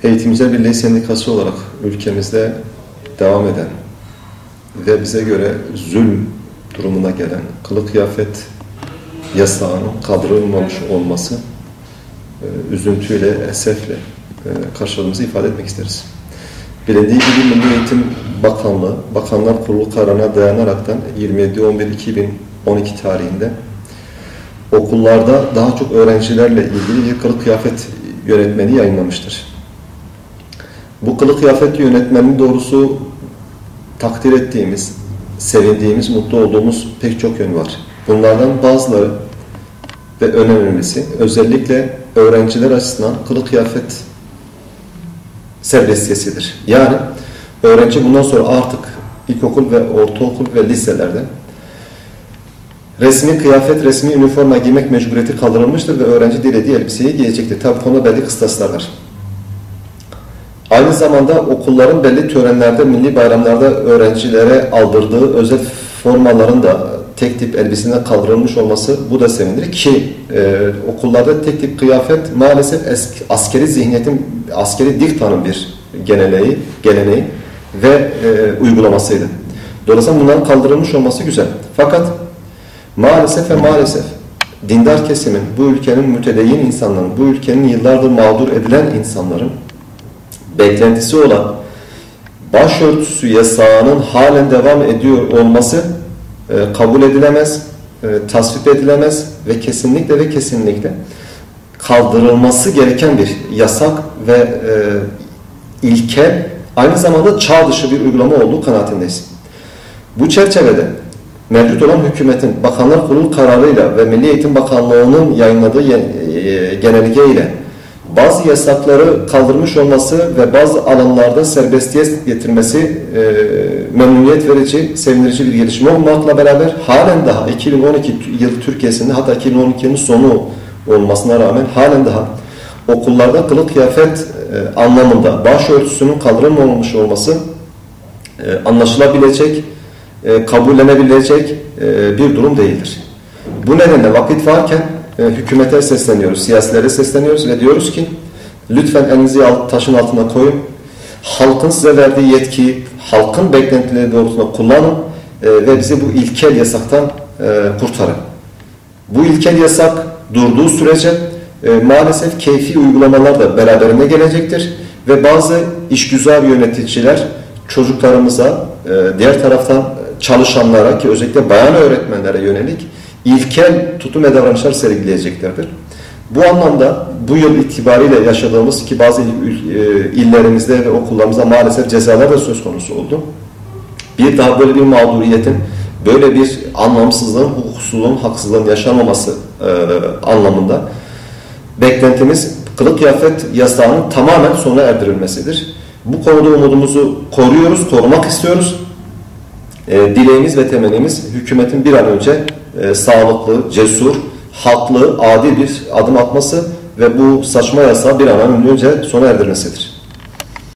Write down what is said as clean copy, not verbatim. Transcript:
Eğitimciler Birliği Sendikası olarak ülkemizde devam eden ve bize göre zulm durumuna gelen kılık kıyafet yasağının kaldırılmamış olması üzüntüyle, esefle karşılığımızı ifade etmek isteriz. Bilindiği gibi Milli Eğitim Bakanlığı, Bakanlar Kurulu kararına dayanaraktan 27.11.2012 tarihinde okullarda daha çok öğrencilerle ilgili bir kılık kıyafet yönetmeliği yayınlamıştır. Bu kılık kıyafet yönetmeninin doğrusu takdir ettiğimiz, sevindiğimiz, mutlu olduğumuz pek çok yön var. Bunlardan bazıları ve önemlisi özellikle öğrenciler açısından kılık kıyafet serbestiyesidir. Yani öğrenci bundan sonra artık ilkokul ve ortaokul ve liselerde resmi kıyafet, resmi üniforma giymek mecburiyeti kaldırılmıştır ve öğrenci dilediği elbiseyi giyecektir. Tabi konuda belli kıstaslar var. Aynı zamanda okulların belli törenlerde, milli bayramlarda öğrencilere aldırdığı özel formaların da tek tip elbisesinden kaldırılmış olması bu da sevindirici ki okullarda tek tip kıyafet maalesef askeri zihniyetin, askeri diktanın bir geleneği ve uygulamasıydı. Dolayısıyla bunların kaldırılmış olması güzel. Fakat maalesef dindar kesimin, bu ülkenin mütedeyyin insanların, bu ülkenin yıllardır mağdur edilen insanların beklentisi olan başörtüsü yasağının halen devam ediyor olması kabul edilemez, tasvip edilemez ve kesinlikle kaldırılması gereken bir yasak ve ilke, aynı zamanda çağ dışı bir uygulama olduğu kanaatindeyiz. Bu çerçevede mevcut olan hükümetin Bakanlar Kurulu kararıyla ve Milli Eğitim Bakanlığı'nın yayınladığı genelge ile bazı yasakları kaldırmış olması ve bazı alanlarda serbestiyet getirmesi memnuniyet verici, sevindirici bir gelişme olmakla beraber halen daha 2012 yıl Türkiye'sinde, hatta 2012'nin sonu olmasına rağmen halen daha okullarda kılık kıyafet anlamında başörtüsünün kaldırılmamış olması anlaşılabilecek, kabullenebilecek bir durum değildir. Bu nedenle vakit varken hükümete sesleniyoruz, siyasilere sesleniyoruz ve diyoruz ki lütfen elinizi taşın altına koyun, halkın size verdiği yetkiyi, halkın beklentileri doğrultusunda kullanın ve bizi bu ilkel yasaktan kurtarın. Bu ilkel yasak durduğu sürece maalesef keyfi uygulamalar da beraberinde gelecektir ve bazı işgüzar yöneticiler çocuklarımıza, diğer taraftan çalışanlara ki özellikle bayan öğretmenlere yönelik ilkel tutum ve davranışlar sergileyeceklerdir. Bu anlamda bu yıl itibariyle yaşadığımız ki bazı illerimizde ve okullarımızda maalesef cezalar da söz konusu oldu. Bir daha böyle bir mağduriyetin, böyle bir anlamsızlığın, hukuksuzluğun, haksızlığın yaşanmaması anlamında beklentimiz kılık kıyafet yasağının tamamen sona erdirilmesidir. Bu konuda umudumuzu koruyoruz, korumak istiyoruz. Dileğimiz ve temennimiz hükümetin bir an önce sağlıklı, cesur, haklı, adil bir adım atması ve bu saçma yasağı bir an önce sona erdirmesidir.